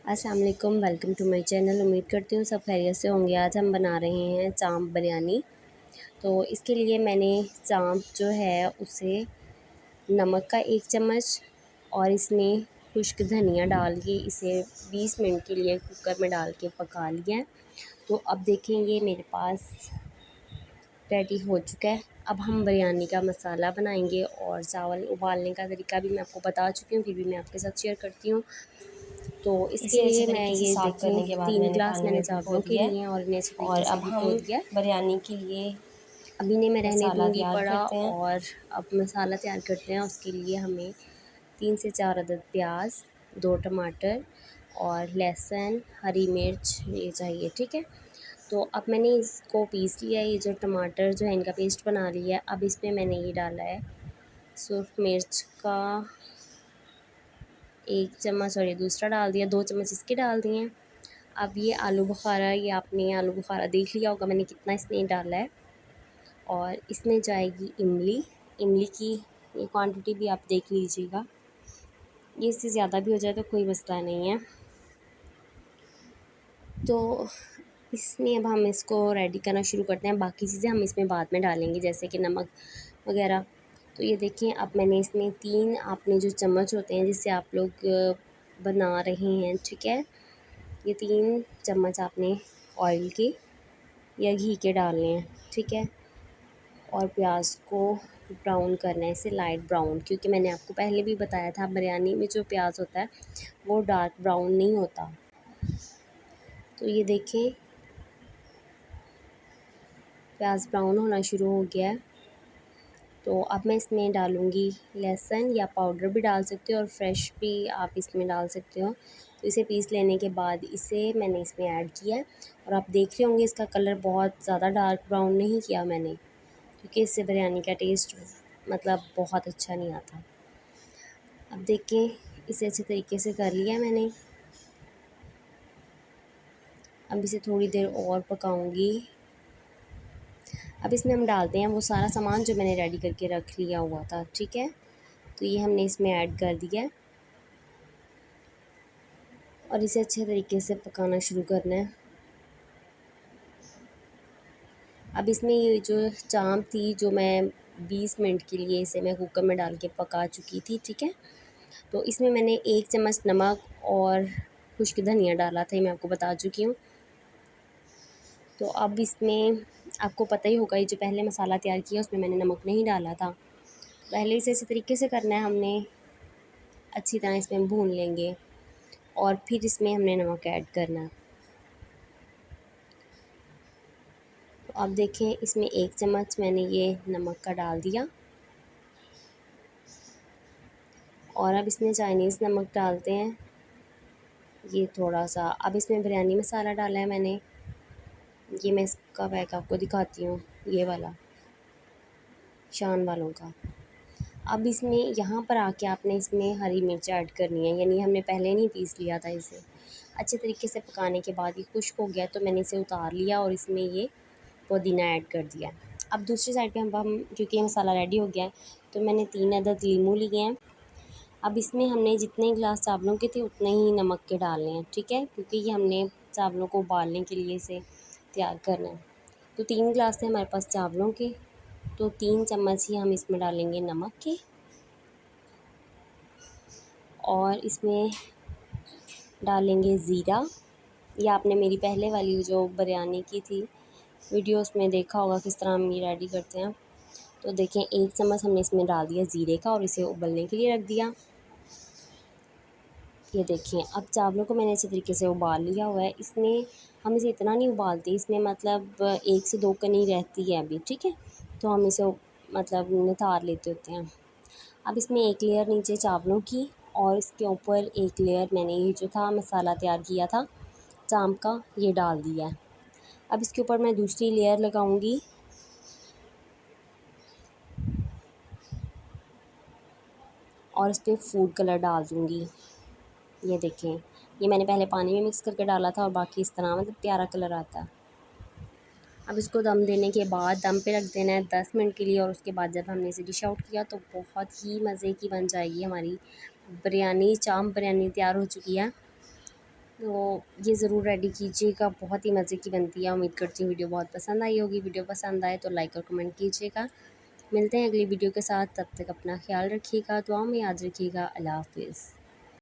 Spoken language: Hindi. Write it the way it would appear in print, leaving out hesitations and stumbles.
अस्सलाम वालेकुम, वेलकम टू माय चैनल। उम्मीद करती हूँ सब खैरियत से होंगे। आज हम बना रहे हैं चांप बिरयानी। तो इसके लिए मैंने चांप जो है उसे नमक का 1 चम्मच और इसमें खुश्क धनिया डाल के इसे 20 मिनट के लिए कुकर में डाल के पका लिया है। तो अब देखेंगे मेरे पास रेडी हो चुका है। अब हम बिरयानी का मसाला बनाएंगे और चावल उबालने का तरीका भी मैं आपको बता चुकी हूँ, फिर भी मैं आपके साथ शेयर करती हूँ। तो इसके इसे अच्छे लिए मैं तरीके से ये साफ़ देखें करने के बाद 3 मैंने ग्लास पानी मैंने में भिगो चावलों के दिया है। लिए हैं और इन्हें अच्छे और तरीके से अब भिगो हम दिया है। बिरयानी के लिए अभी इन्हें मैं रहने मसाला दूंगी तैयार पड़ा। करते हैं। और अब मसाला तैयार करते हैं। उसके लिए हमें 3 से 4 अदद प्याज, 2 टमाटर और लहसुन, हरी मिर्च ये चाहिए, ठीक है। तो अब मैंने इसको पीस लिया है। ये जो टमाटर जो है इनका पेस्ट बना लिया है। अब इसमें मैंने ये डाला है सूर्ख मिर्च का 1 चम्मच और ये दूसरा डाल दिया, 2 चम्मच इसके डाल दिए हैं। अब ये आलू बुखारा, ये आपने आलू बुखारा देख लिया होगा मैंने कितना इसमें डाला है। और इसमें जाएगी इमली। इमली की ये क्वांटिटी भी आप देख लीजिएगा, ये इससे ज़्यादा भी हो जाए तो कोई मसला नहीं है। तो इसमें अब हम इसको रेडी करना शुरू करते हैं। बाकी चीज़ें हम इसमें बाद में डालेंगे जैसे कि नमक वगैरह। तो ये देखिए अब मैंने इसमें 3 आपने जो चम्मच होते हैं जिससे आप लोग बना रहे हैं, ठीक है, ये 3 चम्मच आपने ऑयल के या घी के डालने हैं, ठीक है। और प्याज को ब्राउन करना है, इसे लाइट ब्राउन, क्योंकि मैंने आपको पहले भी बताया था बिरयानी में जो प्याज होता है वो डार्क ब्राउन नहीं होता। तो ये देखें प्याज ब्राउन होना शुरू हो गया है। तो अब मैं इसमें डालूँगी लहसुन, या पाउडर भी डाल सकते हो और फ्रेश भी आप इसमें डाल सकते हो। तो इसे पीस लेने के बाद इसे मैंने इसमें ऐड किया है। और आप देख रहे होंगे इसका कलर बहुत ज़्यादा डार्क ब्राउन नहीं किया मैंने, क्योंकि इससे बिरयानी का टेस्ट मतलब बहुत अच्छा नहीं आता। अब देखें इसे अच्छे तरीके से कर लिया मैंने। अब इसे थोड़ी देर और पकाऊंगी। अब इसमें हम डालते हैं वो सारा सामान जो मैंने रेडी करके रख लिया हुआ था, ठीक है। तो ये हमने इसमें ऐड कर दिया है और इसे अच्छे तरीके से पकाना शुरू करना है। अब इसमें ये जो चांप थी जो मैं 20 मिनट के लिए इसे मैं कुकर में डाल के पका चुकी थी, ठीक है। तो इसमें मैंने 1 चम्मच नमक और खुश्क धनिया डाला था, ये मैं आपको बता चुकी हूँ। तो अब इसमें आपको पता ही होगा ये जो पहले मसाला तैयार किया उसमें मैंने नमक नहीं डाला था। पहले इसे इसी तरीके से करना है हमने, अच्छी तरह इसमें भून लेंगे और फिर इसमें हमने नमक ऐड करना है। तो अब देखें इसमें 1 चम्मच मैंने ये नमक का डाल दिया और अब इसमें चाइनीज़ नमक डालते हैं ये थोड़ा सा। अब इसमें बिरयानी मसाला डाला है मैंने, ये मैं इसका पैक आपको दिखाती हूँ, ये वाला शान वालों का। अब इसमें यहाँ पर आके आपने इसमें हरी मिर्च ऐड करनी है, यानी हमने पहले नहीं पीस लिया था इसे। अच्छे तरीके से पकाने के बाद ये खुश्क हो गया तो मैंने इसे उतार लिया और इसमें ये पुदीना ऐड कर दिया। अब दूसरी साइड पे हम क्योंकि ये मसाला रेडी हो गया है तो मैंने 3 अदद लीमू लिए हैं। अब इसमें हमने जितने गिलास चावलों के थे उतने ही नमक के डालने हैं, ठीक है, क्योंकि ये हमने चावलों को उबालने के लिए इसे तैयार करना है। तो 3 गिलास थे हमारे पास चावलों के, तो 3 चम्मच ही हम इसमें डालेंगे नमक के। और इसमें डालेंगे ज़ीरा। ये आपने मेरी पहले वाली जो बिरयानी की थी वीडियोस में देखा होगा किस तरह हम ये रेडी करते हैं। तो देखें 1 चम्मच हमने इसमें डाल दिया ज़ीरे का और इसे उबलने के लिए रख दिया। ये देखिए अब चावलों को मैंने अच्छे तरीके से उबाल लिया हुआ है। इसमें हम इसे इतना नहीं उबालते, इसमें मतलब 1 से 2 कनी रहती है अभी, ठीक है। तो हम इसे मतलब नितार लेते होते हैं। अब इसमें 1 लेयर नीचे चावलों की और इसके ऊपर 1 लेयर मैंने ये जो था मसाला तैयार किया था चांप का ये डाल दिया है। अब इसके ऊपर मैं दूसरी लेयर लगाऊंगी और इस पर फूड कलर डाल दूँगी। ये देखें ये मैंने पहले पानी में मिक्स करके डाला था और बाकी इस तरह मतलब प्यारा कलर आता है। अब इसको दम देने के बाद दम पे रख देना है 10 मिनट के लिए और उसके बाद जब हमने इसे डिश आउट किया तो बहुत ही मज़े की बन जाएगी हमारी बिरयानी। चांप बिरयानी तैयार हो चुकी है। तो ये ज़रूर रेडी कीजिएगा, बहुत ही मज़े की बनती है। उम्मीद करती हूँ वीडियो बहुत पसंद आई होगी। वीडियो पसंद आए तो लाइक और कमेंट कीजिएगा। मिलते हैं अगली वीडियो के साथ, तब तक अपना ख्याल रखिएगा, दुआओं में याद रखिएगा। अल्लाह हाफ़िज़।